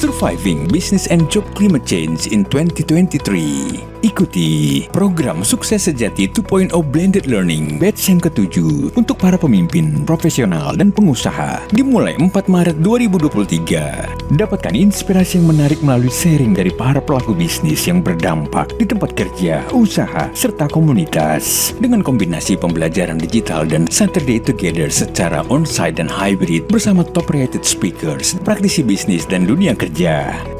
Surviving Business and Job Climate Change in 2023. Ikuti program Sukses Sejati 2.0 Blended Learning batch yang ke-7 untuk para pemimpin, profesional, dan pengusaha dimulai 4 Maret 2023. Dapatkan inspirasi yang menarik melalui sharing dari para pelaku bisnis yang berdampak di tempat kerja, usaha, serta komunitas. Dengan kombinasi pembelajaran digital dan Saturday Together secara on-site dan hybrid bersama top-rated speakers, praktisi bisnis dan dunia kerja.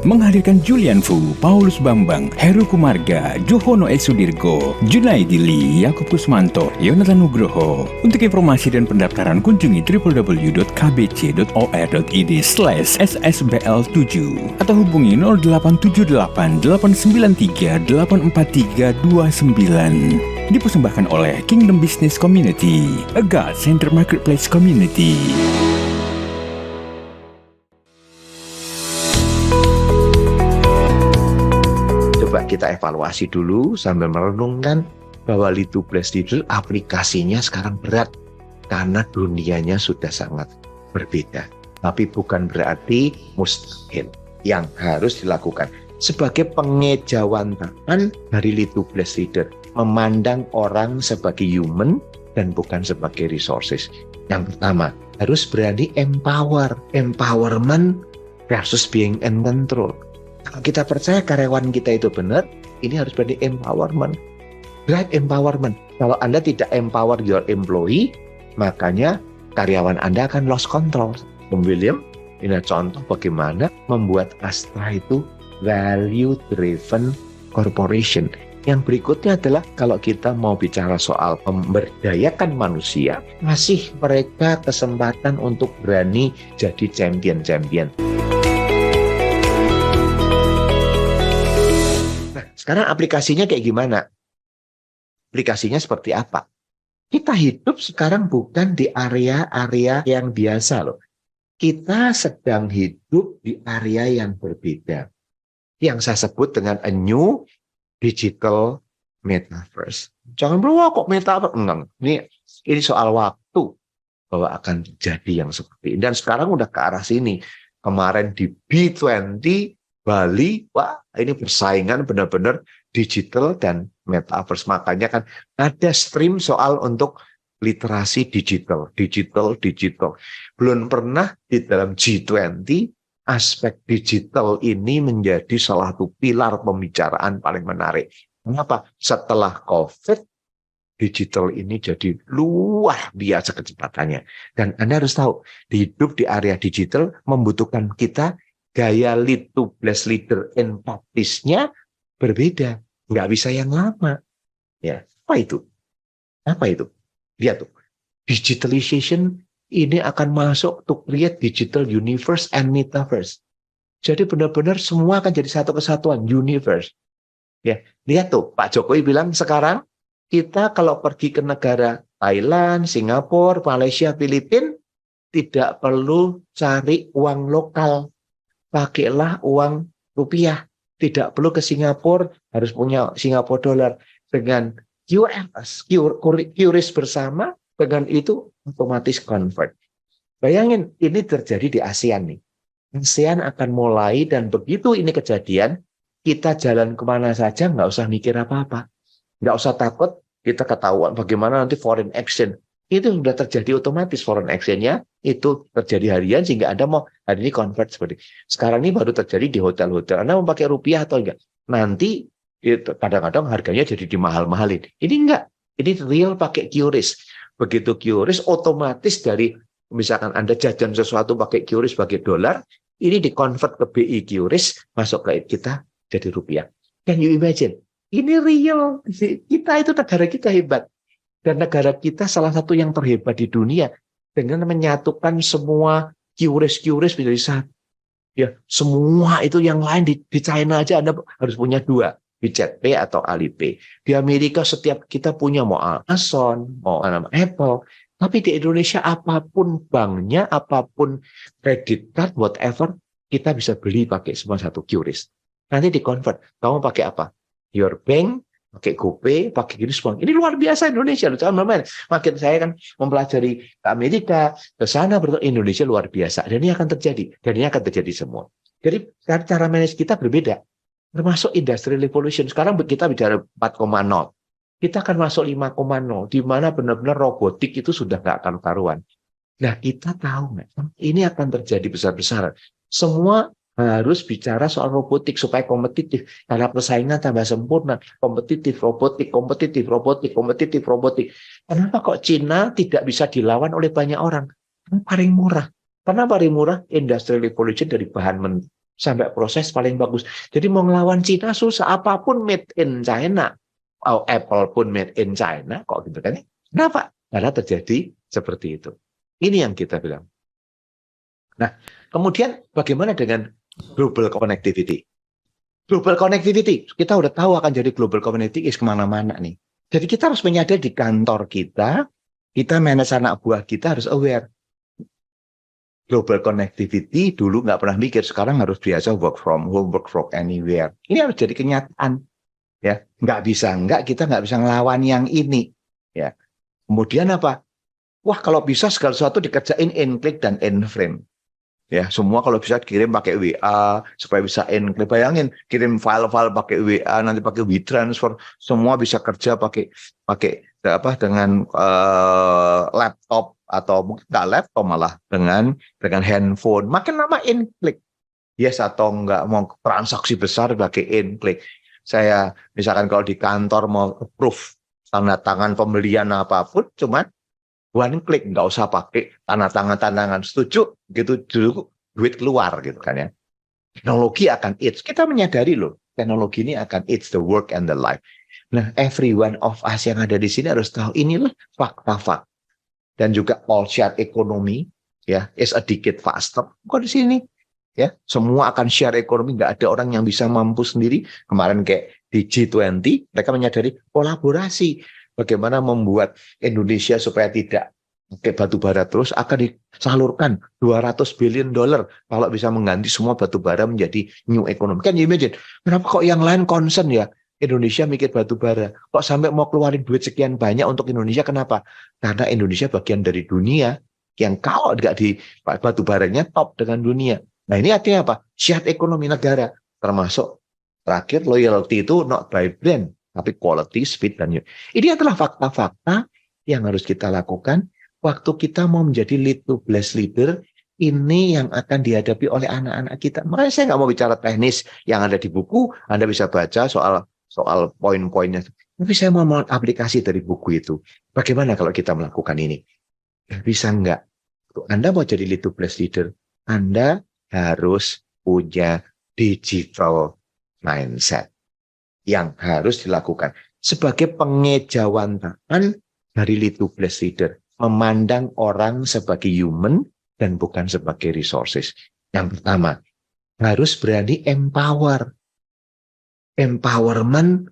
Menghadirkan Julian Fu, Paulus Bambang, Heru Kumarga, Johono Sudirgo, Junaidi Lee, Yakub Kusmanto, Yonatan Nugroho. Untuk informasi dan pendaftaran kunjungi www.kbc.or.id/ssbl7 atau hubungi 0878 893 84329. Dipersembahkan oleh Kingdom Business Community, a God Center Marketplace Community. Coba kita evaluasi dulu sambil merenungkan bahwa Lead2Bless itu aplikasinya sekarang berat karena dunianya sudah sangat berbeda. Tapi bukan berarti mustahil yang harus dilakukan. Sebagai pengejawantahan dari Lead2Bless Leader, memandang orang sebagai human dan bukan sebagai resources. Yang pertama, harus berani empower. Empowerment versus being in control. Kalau kita percaya karyawan kita itu benar, ini harus berarti empowerment. Right empowerment. Kalau Anda tidak empower your employee, makanya karyawan Anda akan lost control. William, ini contoh bagaimana membuat Astra itu value-driven corporation. Yang berikutnya adalah kalau kita mau bicara soal memberdayakan manusia, kasih mereka kesempatan untuk berani jadi champion-champion. Sekarang aplikasinya kayak gimana? Aplikasinya seperti apa? Kita hidup sekarang bukan di area-area yang biasa loh. Kita sedang hidup di area yang berbeda. Yang saya sebut dengan a new digital metaverse. Jangan berwah kok metaverse. Enggak. Ini soal waktu bahwa akan terjadi yang seperti ini. Dan sekarang udah ke arah sini. Kemarin di B20 Bali, wah ini persaingan benar-benar digital dan metaverse. Makanya kan ada stream soal untuk literasi digital. Belum pernah di dalam G20 aspek digital ini menjadi salah satu pilar pembicaraan paling menarik. Mengapa? Setelah COVID, digital ini jadi luar biasa kecepatannya. Dan Anda harus tahu, hidup di area digital membutuhkan kita gaya Lead2Bless Leader empatisnya berbeda. Nggak bisa yang lama. Ya, apa itu? Lihat tuh. Digitalization ini akan masuk to create digital universe and metaverse. Jadi benar-benar semua akan jadi satu kesatuan, universe. Ya, lihat tuh, Pak Jokowi bilang sekarang kita kalau pergi ke negara Thailand, Singapura, Malaysia, Filipina, tidak perlu cari uang lokal. Pakailah uang rupiah. Tidak perlu ke Singapura, harus punya Singapura dollar. Dengan QRIS bersama, dengan itu otomatis convert. Bayangin, ini terjadi di ASEAN nih. ASEAN akan mulai, dan begitu ini kejadian, kita jalan kemana saja, nggak usah mikir apa-apa. Nggak usah takut, kita ketahuan bagaimana nanti foreign exchange. Itu sudah terjadi otomatis foreign exchange-nya, itu terjadi harian sehingga Anda mau hari ini convert seperti sekarang ini baru terjadi di hotel-hotel. Anda mau pakai rupiah atau enggak? Nanti kadang-kadang harganya jadi dimahal-mahalin. Ini enggak. Ini real pakai QRIS. Begitu QRIS otomatis dari misalkan Anda jajan sesuatu pakai QRIS sebagai dolar, ini dikonvert ke BI QRIS masuk ke kita jadi rupiah. Can you imagine? Ini real. Kita itu negara kita hebat. Dan negara kita salah satu yang terhebat di dunia dengan menyatukan semua QRIS menjadi satu. Ya, semua itu yang lain di China aja Anda harus punya 2, WeChat Pay atau Alipay. Di Amerika setiap kita punya mau Amazon, mau Apple. Tapi di Indonesia apapun banknya, apapun credit card, whatever, kita bisa beli pakai semua satu QRIS. Nanti di-convert. Kamu pakai apa? Your bank, pakai GoPay, pakai gini semua. Ini luar biasa Indonesia. Makin saya kan mempelajari ke Amerika, ke sana, Indonesia luar biasa. Dan ini akan terjadi. Dan ini akan terjadi semua. Jadi cara manage kita berbeda. Termasuk Industrial Revolution. Sekarang kita bicara 4,0. Kita akan masuk 5,0. Di mana benar-benar robotik itu sudah nggak akan karuan. Nah, kita tahu nggak? Ini akan terjadi besar-besaran. Semua harus bicara soal robotik supaya kompetitif. Karena persaingan tambah sempurna. Kompetitif, robotik, kompetitif, robotik, kompetitif, robotik. Kenapa kok Cina tidak bisa dilawan oleh banyak orang? Karena paling murah. Karena paling murah, Industrial Revolution dari bahan sampai proses paling bagus. Jadi mau ngelawan Cina susah. Apapun made in China. Oh, Apple pun made in China. Kok gitu kan? Kenapa? Karena terjadi seperti itu. Ini yang kita bilang. Nah, kemudian bagaimana dengan global connectivity? Global connectivity, kita udah tahu akan jadi global connectivity kemana-mana nih. Jadi kita harus menyadari di kantor kita manage anak buah kita harus aware. Global connectivity dulu nggak pernah mikir, sekarang harus biasa work from home, work from anywhere. Ini harus jadi kenyataan. Ya, kita nggak bisa ngelawan yang ini. Ya, kemudian apa? Wah, kalau bisa segala sesuatu dikerjain in-click dan in-frame. Ya, semua kalau bisa kirim pakai WA supaya bisa in-click. Bayangin, kirim file-file pakai WA, nanti pakai WeTransfer, semua bisa kerja pakai dengan laptop atau mungkin nggak laptop malah dengan handphone. Makin lama in-click. Yes atau nggak mau transaksi besar pakai in-click. Saya misalkan kalau di kantor mau approve tanda tangan pembelian apapun, cuman one click, nggak usah pakai tanda tangan setuju gitu dulu duit keluar gitu kan ya. Teknologi akan kita menyadari loh, teknologi ini akan the work and the life. Nah, every one of us yang ada di sini harus tahu inilah fakta-fakta. Dan juga all share ekonomi ya is a decade faster kok di sini. Ya, semua akan share ekonomi, nggak ada orang yang bisa mampu sendiri. Kemarin kayak di G20 mereka menyadari kolaborasi. Bagaimana membuat Indonesia supaya tidak pakai batu bara terus, akan disalurkan $200 billion kalau bisa mengganti semua batu bara menjadi new economy. Kan you imagine, kenapa kok yang lain concern ya? Indonesia mikir batu bara. Kok sampai mau keluarin duit sekian banyak untuk Indonesia? Kenapa? Karena Indonesia bagian dari dunia yang kalau nggak di batu baranya top dengan dunia. Nah, ini artinya apa? Shared ekonomi negara. Termasuk terakhir loyalty itu not by brand, tapi quality, speed, dan youth. Ini adalah fakta-fakta yang harus kita lakukan waktu kita mau menjadi lead to bless leader. Ini yang akan dihadapi oleh anak-anak kita. Makanya saya nggak mau bicara teknis yang ada di buku. Anda bisa baca soal poin-poinnya. Tapi saya mau aplikasi dari buku itu. Bagaimana kalau kita melakukan ini? Bisa nggak? Anda mau jadi lead to bless leader, Anda harus punya digital mindset yang harus dilakukan sebagai pengejawantahan dari lead to bless leader, memandang orang sebagai human dan bukan sebagai resources. Yang pertama, harus berani empowerment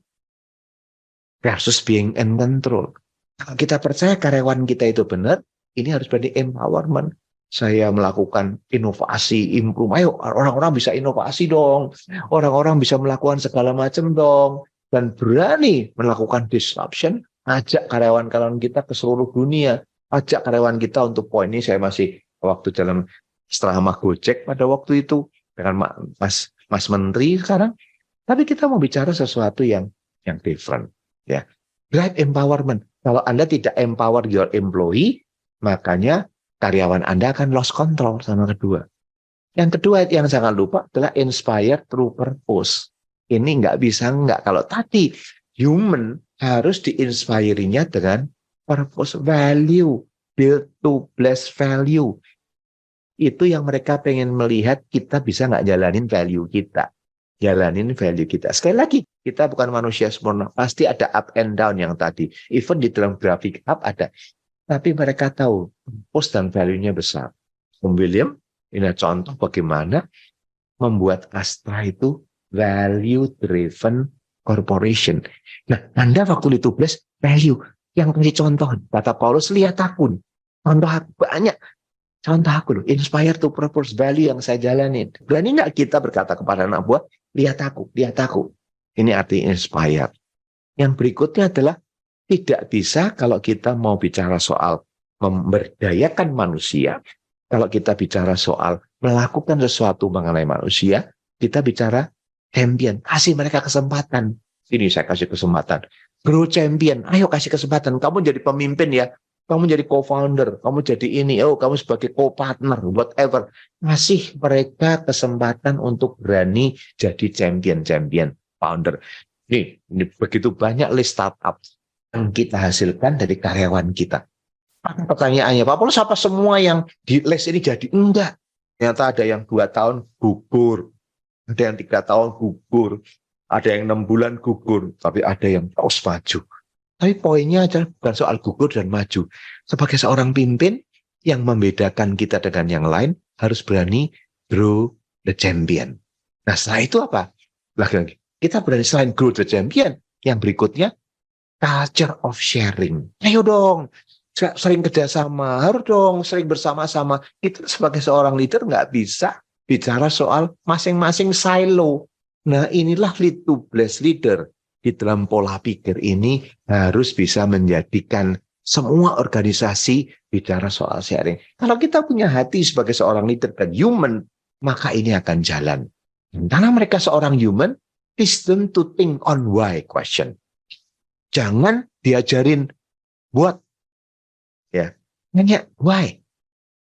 versus being in control. Kalau kita percaya karyawan kita itu benar, ini harus berani empowerment. Saya melakukan inovasi, improve. Ayo, orang-orang bisa inovasi dong. Orang-orang bisa melakukan segala macam dong. Dan berani melakukan disruption. Ajak karyawan-karyawan kita ke seluruh dunia. Ajak karyawan kita untuk poin ini. Saya masih waktu dalam setelah sama Gojek pada waktu itu. Dengan Mas Menteri sekarang. Tapi kita mau bicara sesuatu yang different. Ya, drive empowerment. Kalau Anda tidak empower your employee, makanya karyawan Anda akan lost control sama kedua. Yang kedua yang jangan lupa adalah inspire through purpose. Ini nggak bisa nggak. Kalau tadi human harus diinspirinya dengan purpose, value, build to bless value. Itu yang mereka pengen melihat kita bisa nggak jalanin value kita. Jalanin value kita. Sekali lagi, kita bukan manusia sempurna. Pasti ada up and down yang tadi. Even di dalam grafik up ada. Tapi mereka tahu purpose dan value-nya besar. William, ini contoh bagaimana membuat Astra itu value-driven corporation. Nah, Anda waktu itu bless value. Yang kasih contoh, kata Paulus, lihat aku. Contoh aku banyak. Contoh aku loh, inspire to purpose value yang saya jalanin. Berani nggak kita berkata kepada anak buah, lihat aku, lihat aku. Ini arti inspire. Yang berikutnya adalah tidak bisa kalau kita mau bicara soal memberdayakan manusia, kalau kita bicara soal melakukan sesuatu mengenai manusia, kita bicara champion. Kasih mereka kesempatan. Ini saya kasih kesempatan. Grow champion. Ayo kasih kesempatan. Kamu jadi pemimpin ya. Kamu jadi co-founder. Kamu jadi ini. Oh, kamu sebagai co-partner. Whatever. Kasih mereka kesempatan untuk berani jadi champion founder. Ini begitu banyak list startup yang kita hasilkan dari karyawan kita. Pertanyaannya, Pak Paulus, apa semua yang di list ini jadi? Enggak. Ternyata ada yang 2 tahun gugur, ada yang 3 tahun gugur, ada yang 6 bulan gugur, tapi ada yang terus maju. Tapi poinnya adalah bukan soal gugur dan maju. Sebagai seorang pimpin, yang membedakan kita dengan yang lain harus berani grow the champion. Nah setelah itu apa? Lagi-lagi, kita berani selain grow the champion, yang berikutnya culture of sharing. Ayo dong, sering kerjasama, harus dong sering bersama-sama. Kita sebagai seorang leader nggak bisa bicara soal masing-masing silo. Nah inilah lead to bless leader. Di dalam pola pikir ini harus bisa menjadikan semua organisasi bicara soal sharing. Kalau kita punya hati sebagai seorang leader dan human, maka ini akan jalan. Karena mereka seorang human, teach them to think on why question. Jangan diajarin what. Ya, nanya why.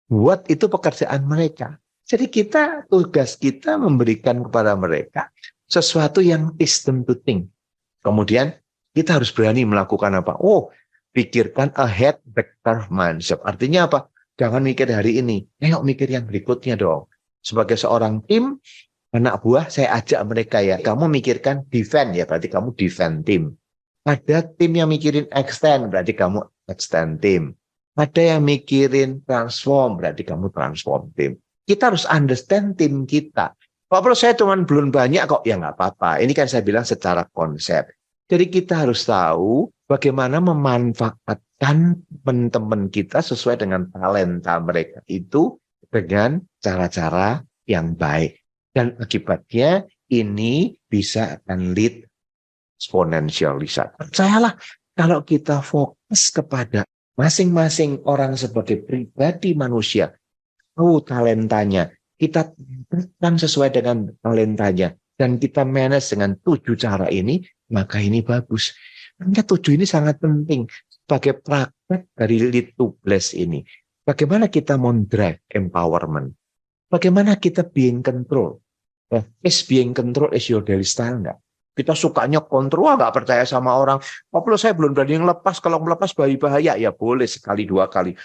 What itu pekerjaan mereka. Jadi tugas kita memberikan kepada mereka sesuatu yang teach them to think. Kemudian kita harus berani melakukan apa? Oh, pikirkan ahead vector mindset. Artinya apa? Jangan mikir hari ini. Ayo mikir yang berikutnya dong. Sebagai seorang tim, anak buah, saya ajak mereka ya. Kamu mikirkan defend ya, berarti kamu defend tim. Ada tim yang mikirin extend, berarti kamu extend tim. Ada yang mikirin transform, berarti kamu transform tim. Kita harus understand tim kita. Pak Bro, saya cuma belum banyak kok. Ya nggak apa-apa. Ini kan saya bilang secara konsep. Jadi kita harus tahu bagaimana memanfaatkan teman-teman kita sesuai dengan talenta mereka itu dengan cara-cara yang baik. Dan akibatnya ini bisa akan lead exponential result. Percayalah, kalau kita fokus kepada masing-masing orang sebagai pribadi manusia, tahu talentanya, kita tempatkan sesuai dengan talentanya, dan kita manage dengan 7 cara ini, maka ini bagus. Karena 7 ini sangat penting sebagai praktek dari lead to bless ini. Bagaimana kita drive empowerment? Bagaimana kita being control? Is being control is your daily style enggak? Kita sukanya kontrol, nggak percaya sama orang. Oh, saya belum berani ngelepas, kalau melepas bahaya. Ya boleh sekali 2 kali.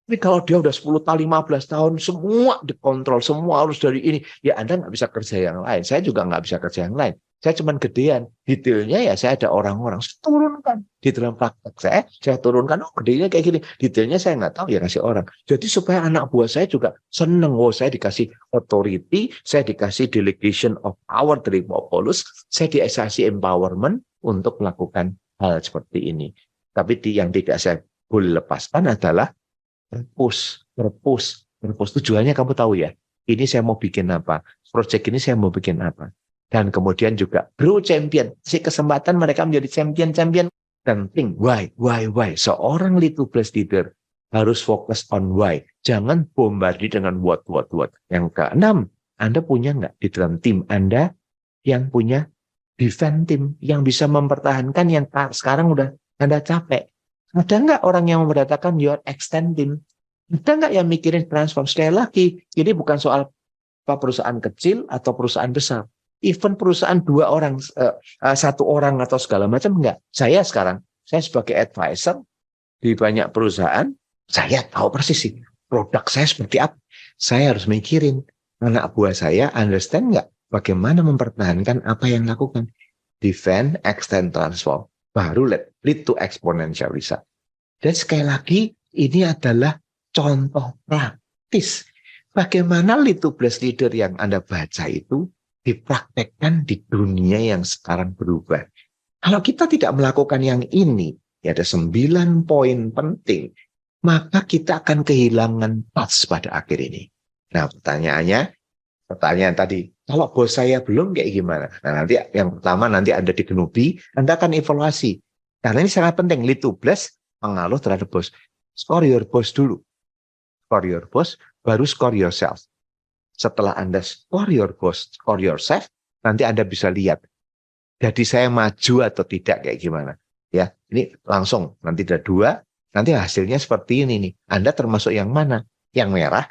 Tapi kalau dia udah 10 tahun, 15 tahun, semua dikontrol, semua harus dari ini. Ya Anda nggak bisa kerja yang lain. Saya juga nggak bisa kerja yang lain. Saya cuma gedean. Detailnya ya saya ada orang-orang. Saya turunkan. Di dalam praktek saya turunkan. Oh gedenya kayak gini. Detailnya saya nggak tahu ya kasih orang. Jadi supaya anak buah saya juga seneng. Oh saya dikasih authority, saya dikasih delegation of power dari Pak Paulus. Saya dikasih empowerment untuk melakukan hal seperti ini. Tapi yang tidak saya boleh lepaskan adalah purpose. Tujuannya kamu tahu ya. Ini saya mau bikin apa? Project ini saya mau bikin apa? Dan kemudian juga grow champion. Si kesempatan mereka menjadi champion. Dan think why. Seorang lead to bless leader harus fokus on why. Jangan bombardi dengan what. Yang keenam, Anda punya nggak di dalam tim Anda yang punya defend team, yang bisa mempertahankan yang sekarang udah Anda capek? Ada nggak orang yang memberatakan your extend team? Ada nggak yang mikirin transform? Sekali lagi, ini bukan soal perusahaan kecil atau perusahaan besar. Even perusahaan 2 orang, 1 orang atau segala macam, enggak. Saya sebagai advisor di banyak perusahaan, saya tahu persis sih produk saya seperti apa. Saya harus mikirin anak buah saya understand nggak bagaimana mempertahankan apa yang lakukan. Defend, extend, transform. Baru lead to exponential result. Dan sekali lagi, ini adalah contoh praktis. Bagaimana lead to bless leader yang Anda baca itu dipraktekkan di dunia yang sekarang berubah. Kalau kita tidak melakukan yang ini, ya ada 9 poin penting, maka kita akan kehilangan touch pada akhir ini. Nah, pertanyaan tadi, kalau bos saya belum kayak gimana? Nah, nanti yang pertama nanti Anda digenubi, Anda akan evaluasi. Karena ini sangat penting, lead to bless, pengaruh terhadap bos. Score your boss dulu. Score your boss, baru score yourself. setelah Anda score your boss, score yourself, nanti Anda bisa lihat, jadi saya maju atau tidak kayak gimana. Ya, ini langsung nanti ada 2, nanti hasilnya seperti ini nih. Anda termasuk yang mana? Yang merah.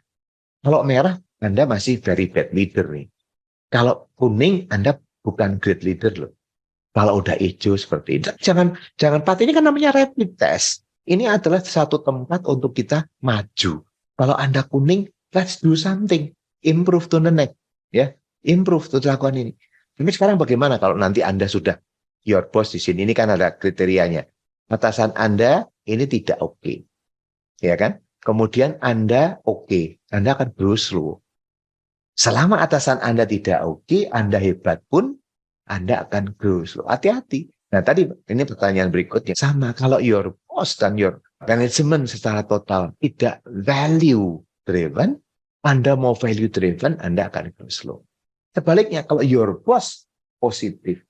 Kalau merah, Anda masih very bad leader nih. Kalau kuning, Anda bukan great leader loh. Kalau udah hijau seperti ini, jangan ini kan namanya rapid test. Ini adalah satu tempat untuk kita maju. Kalau Anda kuning, let's do something, improve to the next, ya, improve to lakukan ini. Tapi sekarang bagaimana kalau nanti Anda sudah your boss di sini? Ini kan ada kriterianya. Atasan Anda ini tidak oke, ya kan? Kemudian Anda oke, Anda akan grow slow. Selama atasan Anda tidak oke, Anda hebat pun, Anda akan grow slow. Hati-hati. Nah tadi ini pertanyaan berikutnya. Sama, kalau your boss dan your management secara total tidak value driven, Anda mau value driven, Anda akan grow slow. Sebaliknya, kalau your boss positif,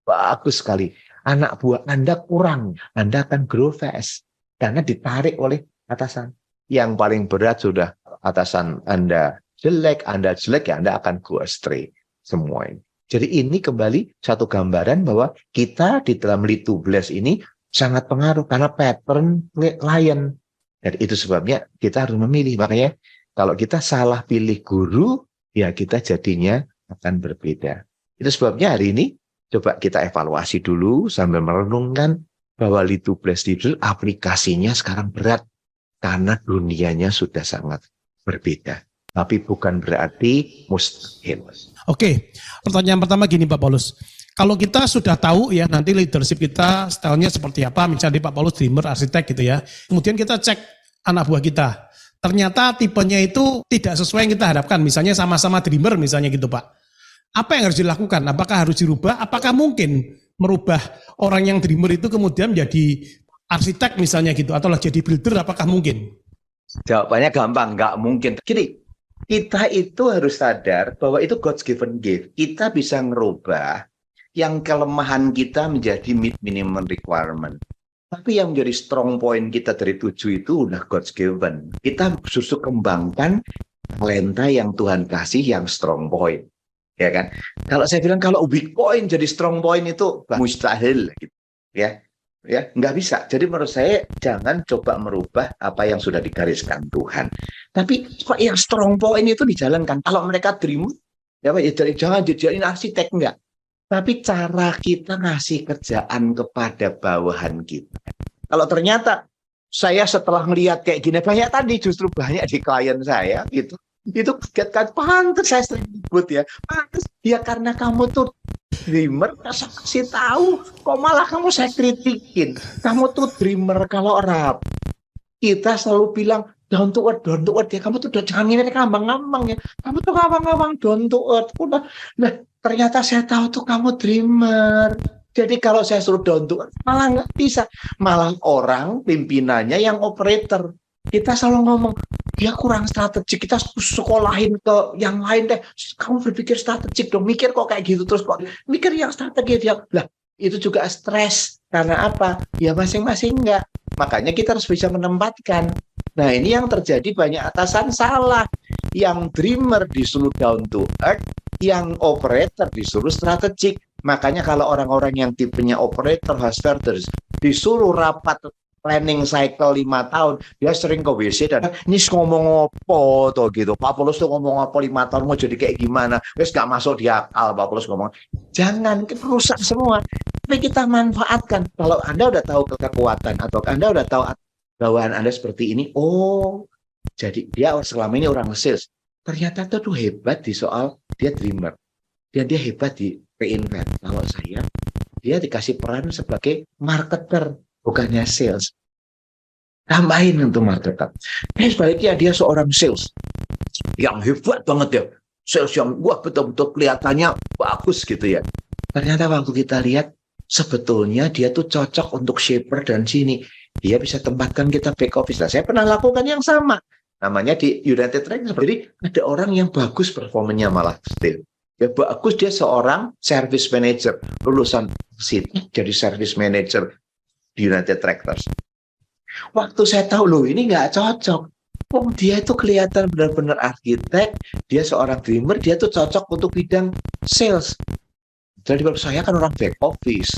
bagus sekali. Anak buah Anda kurang, Anda akan grow fast. Karena ditarik oleh atasan. Yang paling berat sudah atasan Anda jelek, ya Anda akan go astray semua ini. Jadi ini kembali satu gambaran bahwa kita di dalam lead to bless ini sangat pengaruh karena pattern klien. Dan itu sebabnya kita harus memilih. Makanya kalau kita salah pilih guru, ya kita jadinya akan berbeda. Itu sebabnya hari ini coba kita evaluasi dulu sambil merenungkan bahwa lead to bless itu aplikasinya sekarang berat karena dunianya sudah sangat berbeda. Tapi bukan berarti mustahil. Oke, pertanyaan pertama gini Pak Paulus. Kalau kita sudah tahu ya nanti leadership kita stylenya seperti apa, misalnya Pak Paulus dreamer, arsitek gitu ya. Kemudian kita cek anak buah kita. Ternyata tipenya itu tidak sesuai yang kita harapkan. Misalnya sama-sama dreamer misalnya gitu Pak. Apa yang harus dilakukan? Apakah harus dirubah? Apakah mungkin merubah orang yang dreamer itu kemudian menjadi arsitek misalnya gitu? Atau jadi builder, apakah mungkin? Jawabannya gampang, nggak mungkin. Gini, kita itu harus sadar bahwa itu God's given gift. Kita bisa ngerubah yang kelemahan kita menjadi minimum requirement. Tapi yang menjadi strong point kita dari 7 itu udah God's given. Kita justru kembangkan talenta yang Tuhan kasih yang strong point. Ya kan? Kalau saya bilang kalau weak point jadi strong point itu mustahil gitu. Ya, nggak bisa. Jadi menurut saya jangan coba merubah apa yang sudah digariskan Tuhan. Tapi yang strong point itu dijalankan. Kalau mereka dream, ya jangan jadiin arsitek enggak. Tapi cara kita ngasih kerjaan kepada bawahan kita. Kalau ternyata saya setelah melihat kayak gini banyak tadi justru banyak di klien saya gitu. Itu kan pantas saya sering ribut ya. Pantas ya karena kamu tuh dreamer, saya kasih tahu, kok malah kamu saya kritikin. Kamu tuh dreamer kalau rap. Kita selalu bilang down to earth ya. Kamu tuh jangan ini ngambang-ngambang ya. Kamu tuh ngambang-ngambang down to earth. Udah. Nah, ternyata saya tahu tuh kamu dreamer. Jadi kalau saya suruh down to earth, malah nggak bisa. Malah orang pimpinannya yang operator. Kita selalu ngomong, dia kurang strategik, kita sekolahin ke yang lain deh. Kamu berpikir strategik dong, mikir kok kayak gitu terus kok. Mikir yang strategi dia. Lah, itu juga stres. Karena apa? Ya masing-masing enggak. Makanya kita harus bisa menempatkan. Nah, ini yang terjadi banyak atasan salah. Yang dreamer disuruh down to earth, yang operator disuruh strategik. Makanya kalau orang-orang yang tipenya operator, hustlers, disuruh rapat planning cycle 5 tahun, dia sering ke WC dan ini ngomong apa tuh gitu. Pak Paulus tuh ngomong apa 5 tahun mau jadi kayak gimana? Wes gak masuk di akal Pak Paulus ngomong. Jangan, kita rusak semua. Tapi kita manfaatkan. Kalau Anda udah tahu kekuatan atau Anda udah tahu bawaan Anda seperti ini, oh, jadi dia selama ini orang sales. Ternyata tuh hebat di soal dia dreamer. Dan dia hebat di reinvent. Kalau saya, dia dikasih peran sebagai marketer. Bukannya sales. Tambahin untuk marketer. Sebaliknya dia seorang sales. Yang hebat banget ya. Sales yang wah betul-betul kelihatannya bagus gitu ya. Ternyata waktu kita lihat, sebetulnya dia tuh cocok untuk shaper dan sini. Dia bisa tempatkan kita back office. Nah, saya pernah lakukan yang sama. Namanya di United Tractors. Jadi ada orang yang bagus performanya malah still. Ya bagus dia seorang service manager. Lulusan situ jadi service manager di United Tractors. Waktu saya tahu loh ini nggak cocok. Oh, dia itu kelihatan benar-benar arsitek, dia seorang dreamer, dia tuh cocok untuk bidang sales. Jadi kalau saya kan orang back office.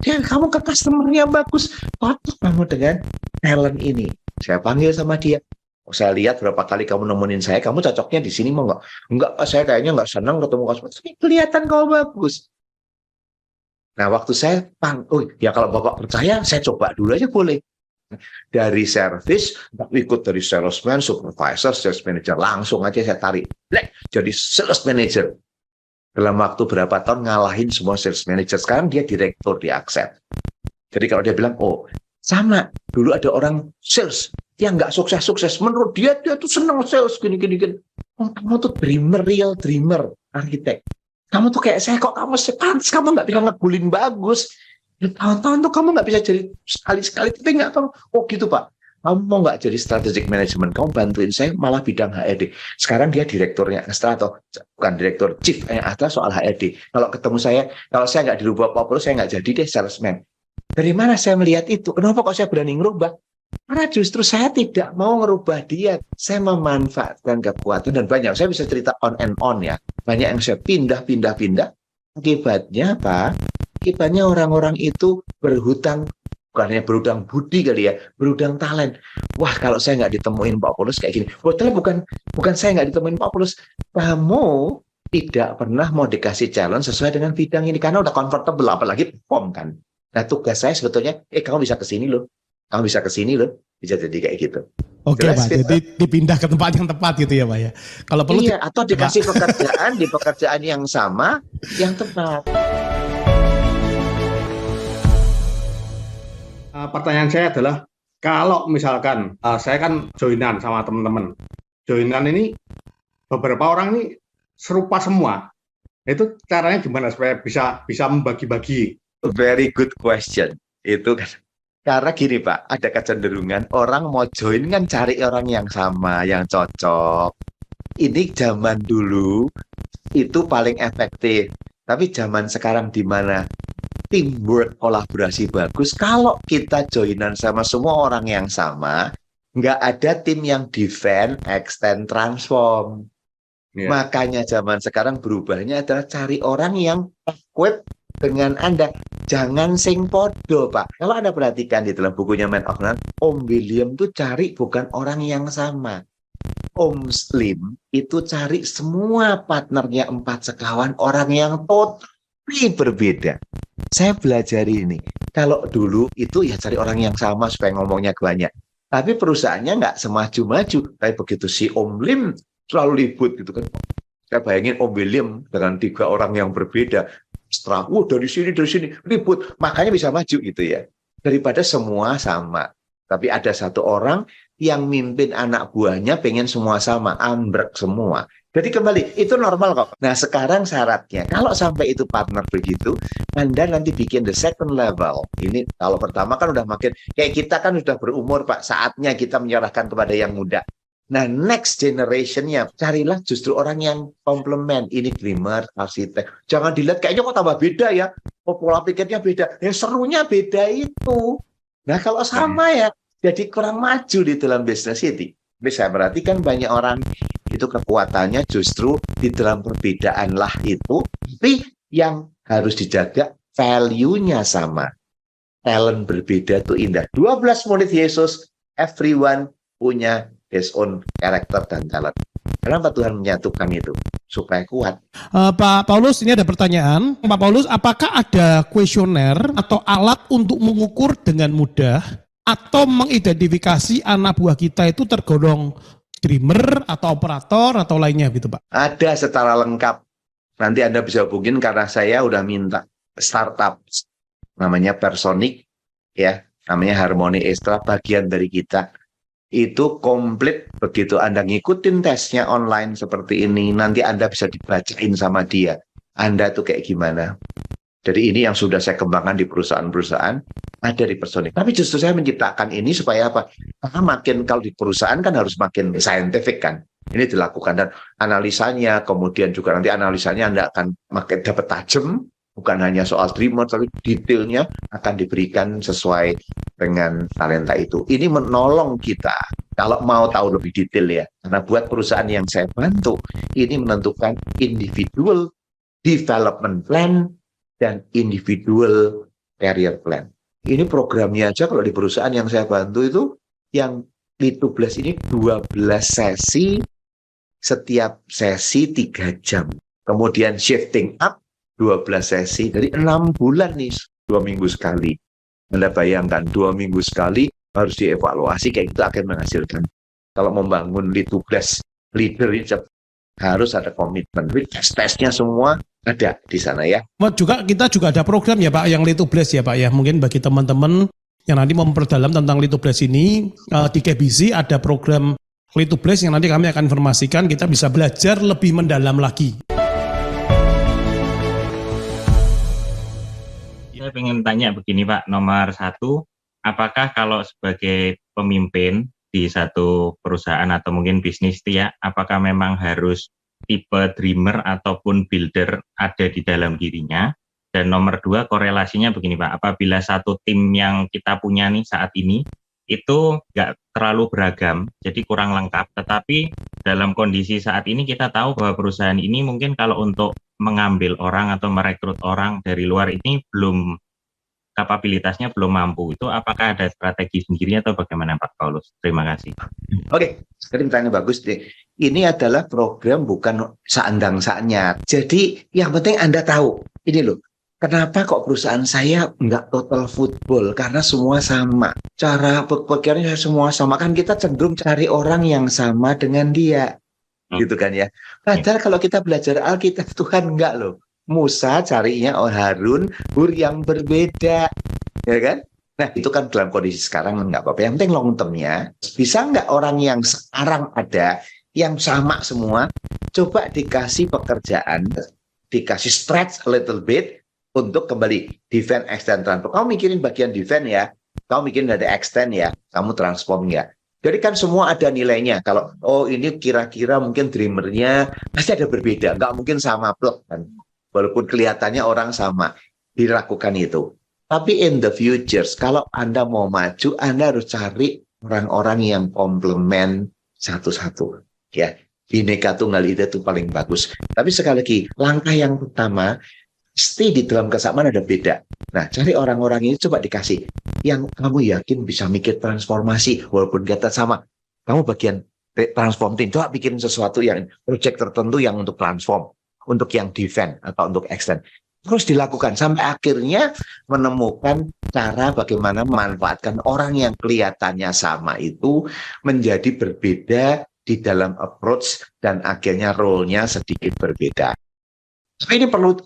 Ya, kamu ke customer-nya bagus, cocok kamu dengan talent ini. Saya panggil sama dia. Oh, saya lihat berapa kali kamu nemenin saya, kamu cocoknya di sini mau nggak? Enggak, saya kayaknya nggak senang ketemu customer. Tapi kelihatan kamu bagus. Nah, waktu saya ya kalau Bapak percaya, saya coba dulu aja boleh. Dari service, ikut dari salesman, supervisor, sales manager, langsung aja saya tarik. Jadi sales manager. Dalam waktu berapa tahun ngalahin semua sales manager. Sekarang dia direktur di Accept. Jadi kalau dia bilang, oh sama, dulu ada orang sales yang nggak sukses-sukses. Menurut dia tuh senang sales, gini-gini. Oh, kamu tuh dreamer, real dreamer, arsitek. Kamu tuh kayak saya, kok kamu sepantas, kamu nggak bisa ngegulin bagus. Tahun-tahun tuh kamu nggak bisa jadi sekali-sekali, tapi nggak tahu. Oh gitu Pak, kamu mau nggak jadi strategic management, kamu bantuin saya malah bidang HRD. Sekarang dia direkturnya Astra, atau bukan direktur, chief Astra soal HRD. Kalau ketemu saya, kalau saya nggak dirubah apa-apa, saya nggak jadi deh salesman. Dari mana saya melihat itu? Kenapa kok saya berani ngerubah? Karena justru saya tidak mau ngerubah dia. Saya memanfaatkan kekuatan, dan banyak, saya bisa cerita on and on ya. Banyak yang saya pindah. Akibatnya apa? Akibatnya orang-orang itu berhutang, bukan hanya berhutang budi kali ya, berhutang talent. Wah, kalau saya nggak ditemuin Pak Paulus kayak gini. Betul, bukan saya nggak ditemuin Pak Paulus. Kamu tidak pernah mau dikasih challenge sesuai dengan bidang ini, karena udah comfortable, apalagi perform kan. Nah, tugas saya sebetulnya, kamu bisa ke sini loh. Kamu bisa ke sini loh. Bisa jadi kayak gitu. Oke Pak, jadi dipindah ke tempat yang tepat gitu ya Pak ya. Kalau perlu atau dikasih pekerjaan di pekerjaan yang sama, yang tepat. Pertanyaan saya adalah, kalau misalkan saya kan joinan sama teman-teman. Joinan ini beberapa orang ini serupa semua. Itu caranya gimana supaya bisa membagi-bagi? Very good question. Itu kan karena gini Pak, ada kecenderungan orang mau join kan cari orang yang sama, yang cocok. Ini zaman dulu itu paling efektif. Tapi zaman sekarang di mana teamwork, kolaborasi bagus, kalau kita joinan sama semua orang yang sama, nggak ada tim yang defend, extend, transform. Yeah. Makanya zaman sekarang berubahnya adalah cari orang yang equip dengan Anda. Jangan sing podo Pak. Kalau Anda perhatikan di dalam bukunya Man of None, Om William tuh cari bukan orang yang sama. Om Slim itu cari semua partnernya 4 sekawan orang yang totally berbeda. Saya belajar ini. Kalau dulu itu ya cari orang yang sama supaya ngomongnya banyak. Tapi perusahaannya nggak semaju-maju. Tapi begitu si Om Lim selalu ribut gitu kan. Saya bayangin Om William dengan 3 orang yang berbeda. Setelah, dari sini ribut. Makanya bisa maju gitu ya. Daripada semua sama. Tapi ada satu orang yang mimpin anak buahnya pengen semua sama. Ambrek semua. Jadi kembali, itu normal kok. Nah sekarang syaratnya, kalau sampai itu partner begitu, Anda nanti bikin the second level. Ini kalau pertama kan udah makin, kayak kita kan udah berumur Pak, saatnya kita menyerahkan kepada yang muda. Nah next generation-nya, carilah justru orang yang komplement. Ini dreamer, arsitek. Jangan dilihat kayaknya kok tambah beda ya. Oh, pola pikirnya beda. Ya serunya beda itu. Nah kalau sama ya, jadi kurang maju di dalam business ini. Tapi saya perhatikan banyak orang itu kekuatannya justru di dalam perbedaan lah itu. Tapi yang harus dijaga value-nya sama. Talent berbeda itu indah. 12 murid Yesus, everyone punya his own karakter dan talent. Kenapa Tuhan menyatukan itu? Supaya kuat. Pak Paulus, ini ada pertanyaan. Pak Paulus, apakah ada kuesioner atau alat untuk mengukur dengan mudah atau mengidentifikasi anak buah kita itu tergolong dreamer atau operator atau lainnya gitu Pak? Ada secara lengkap. Nanti Anda bisa hubungin karena saya udah minta startup. Namanya Personic, ya, namanya Harmony Extra, bagian dari kita. Itu komplit, begitu Anda ngikutin tesnya online seperti ini, nanti Anda bisa dibacain sama dia. Anda tuh kayak gimana? Jadi ini yang sudah saya kembangkan di perusahaan-perusahaan, ada di Personic. Tapi justru saya menciptakan ini supaya apa? Karena makin kalau di perusahaan kan harus makin scientific kan. Ini dilakukan dan analisanya, kemudian juga nanti analisanya Anda akan makin dapat tajam, bukan hanya soal dreamer, tapi detailnya akan diberikan sesuai dengan talenta itu. Ini menolong kita Kalau mau tahu lebih detail ya, karena buat perusahaan yang saya bantu, ini menentukan individual development plan dan individual career plan. Ini programnya aja kalau di perusahaan yang saya bantu itu, yang Litublas ini 12 sesi, setiap sesi 3 jam. Kemudian shifting up 12 sesi, dari 6 bulan nih, 2 minggu sekali. Anda bayangkan 2 minggu sekali harus dievaluasi, kayak itu akan menghasilkan. Kalau membangun Litublas leader harus ada komitmen. Tes-tesnya semua ada di sana ya. Kita juga ada program ya Pak yang Litublas ya Pak ya. Mungkin bagi teman-teman yang nanti memperdalam tentang Litublas ini, di KBC ada program Litublas yang nanti kami akan informasikan, kita bisa belajar lebih mendalam lagi. Saya ingin tanya begini Pak, nomor 1, apakah kalau sebagai pemimpin di satu perusahaan atau mungkin bisnis ya, apakah memang harus tipe dreamer ataupun builder ada di dalam dirinya? Dan nomor 2, korelasinya begini Pak, apabila satu tim yang kita punya nih saat ini, itu nggak terlalu beragam, jadi kurang lengkap, tetapi dalam kondisi saat ini kita tahu bahwa perusahaan ini mungkin kalau untuk mengambil orang atau merekrut orang dari luar ini belum, kapabilitasnya belum mampu. Itu apakah ada strategi sendiri atau bagaimana Pak Paulus? Terima kasih. Oke, sekali pertanyaan bagus deh. Ini adalah program bukan seandang-saanya. Jadi yang penting Anda tahu, ini loh, kenapa kok perusahaan saya nggak total football? Karena semua sama. Cara berpikirnya semua sama. Kan kita cenderung cari orang yang sama dengan dia. Gitu kan ya. Padahal kalau kita belajar Alkitab, Tuhan enggak loh. Musa carinya Harun, Hur yang berbeda. Ya kan? Nah itu kan dalam kondisi sekarang nggak apa-apa. Yang penting long termnya, bisa nggak orang yang sekarang ada, yang sama semua, coba dikasih pekerjaan, dikasih stretch a little bit, untuk kembali defend, extend, transform. Kamu mikirin bagian defend ya, kamu mikirin ada extend ya, kamu transform ya. Jadi kan semua ada nilainya. Kalau ini kira-kira mungkin dreamernya pasti ada berbeda, nggak mungkin sama plot kan. Walaupun kelihatannya orang sama, dilakukan itu. Tapi in the future, kalau Anda mau maju, Anda harus cari orang-orang yang komplement satu-satu. Ya, Bhinneka Tunggal Ika itu paling bagus. Tapi sekali lagi, langkah yang pertama, pasti di dalam kesamaan ada beda. Nah, cari orang-orang ini coba dikasih. Yang kamu yakin bisa mikir transformasi, walaupun kata sama. Kamu bagian transform team, coba bikin sesuatu yang, project tertentu yang untuk transform. Untuk yang defend atau untuk extend. Terus dilakukan sampai akhirnya menemukan cara bagaimana memanfaatkan orang yang kelihatannya sama itu menjadi berbeda di dalam approach dan akhirnya role-nya sedikit berbeda. Tapi ini perlu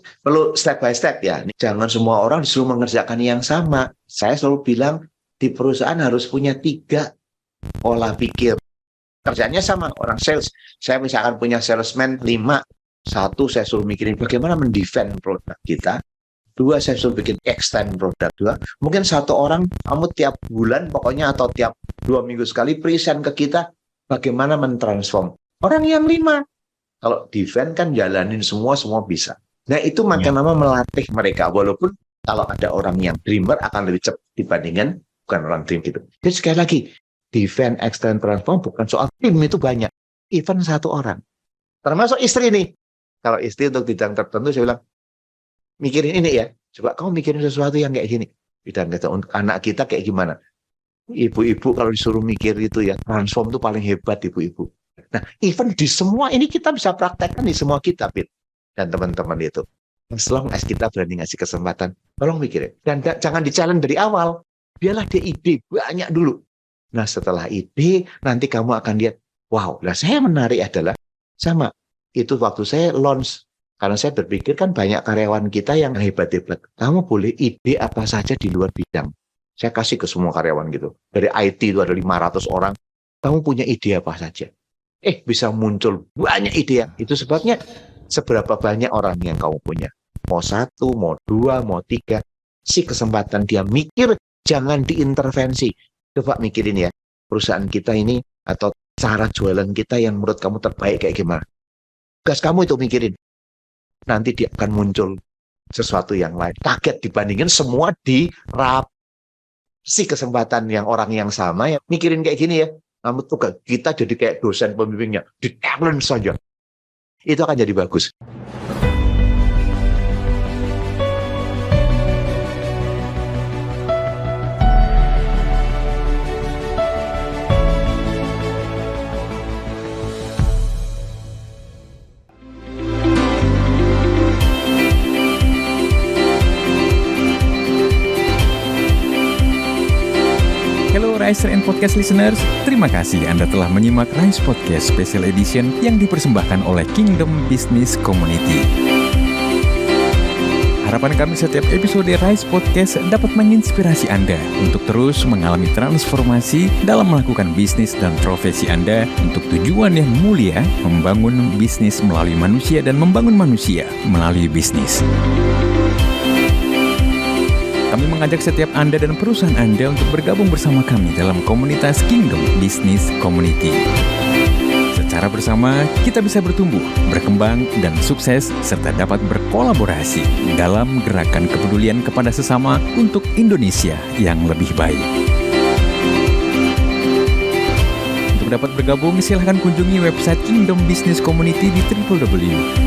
step by step ya. Jangan semua orang disuruh mengerjakan yang sama. Saya selalu bilang di perusahaan harus punya 3 pola pikir. Kerjanya sama, orang sales. Saya misalkan punya salesman 5. 1, saya suruh mikirin bagaimana mendefend produk kita. 2, saya suruh bikin extend produk. 2, mungkin 1 orang, kamu tiap bulan pokoknya atau tiap 2 minggu sekali present ke kita bagaimana mentransform. Orang yang 5, kalau defend kan jalanin semua bisa. Nah itu makin lama melatih mereka. Walaupun kalau ada orang yang dreamer akan lebih cepat dibandingkan bukan orang dream gitu. Jadi sekali lagi, defend, extend, transform bukan soal tim, itu banyak. Even 1 orang. Termasuk istri nih. Kalau istri untuk bidang tertentu saya bilang, mikirin ini ya. Coba kamu mikirin sesuatu yang kayak gini. Bidang kita untuk anak kita kayak gimana. Ibu-ibu kalau disuruh mikir itu ya, transform itu paling hebat ibu-ibu. Nah, even di semua ini kita bisa praktekkan di semua kitab dan teman-teman itu. As long as kita berani ngasih kesempatan, tolong mikirin. Dan jangan di-challenge dari awal. Biarlah dia ide banyak dulu. Nah, setelah ide, nanti kamu akan lihat, wow, lah saya menarik adalah sama. Itu waktu saya launch, karena saya berpikir kan banyak karyawan kita yang hebat-hebat. Kamu boleh ide apa saja di luar bidang. Saya kasih ke semua karyawan gitu. Dari IT itu ada 500 orang. Kamu punya ide apa saja. Bisa muncul banyak ide. Itu sebabnya seberapa banyak orang yang kamu punya. Mau 1, mau 2, mau 3. Si kesempatan dia mikir, jangan diintervensi. Coba mikirin ya, perusahaan kita ini atau cara jualan kita yang menurut kamu terbaik kayak gimana. Tugas kamu itu mikirin. Nanti dia akan muncul sesuatu yang lain. Kaget dibandingin semua si kesempatan yang orang yang sama ya mikirin kayak gini ya. Namun tugas kita jadi kayak dosen pembimbingnya, di talent saja. Itu akan jadi bagus. Hello Rise and Podcast listeners, terima kasih Anda telah menyimak Rise Podcast Special Edition yang dipersembahkan oleh Kingdom Business Community. Harapan kami setiap episode Rise Podcast dapat menginspirasi Anda untuk terus mengalami transformasi dalam melakukan bisnis dan profesi Anda untuk tujuan yang mulia, membangun bisnis melalui manusia dan membangun manusia melalui bisnis. Kami mengajak setiap Anda dan perusahaan Anda untuk bergabung bersama kami dalam komunitas Kingdom Business Community. Secara bersama, kita bisa bertumbuh, berkembang, dan sukses, serta dapat berkolaborasi dalam gerakan kepedulian kepada sesama untuk Indonesia yang lebih baik. Untuk dapat bergabung, silahkan kunjungi website Kingdom Business Community di www.kbc.or.id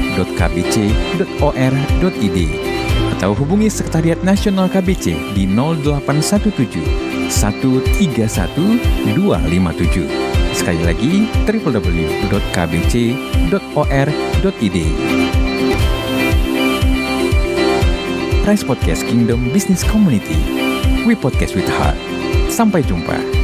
atau hubungi Sekretariat Nasional KBC di 0817 131 257. Sekali lagi, www.kbc.or.id. Rise Podcast Kingdom Business Community. We podcast with heart. Sampai jumpa.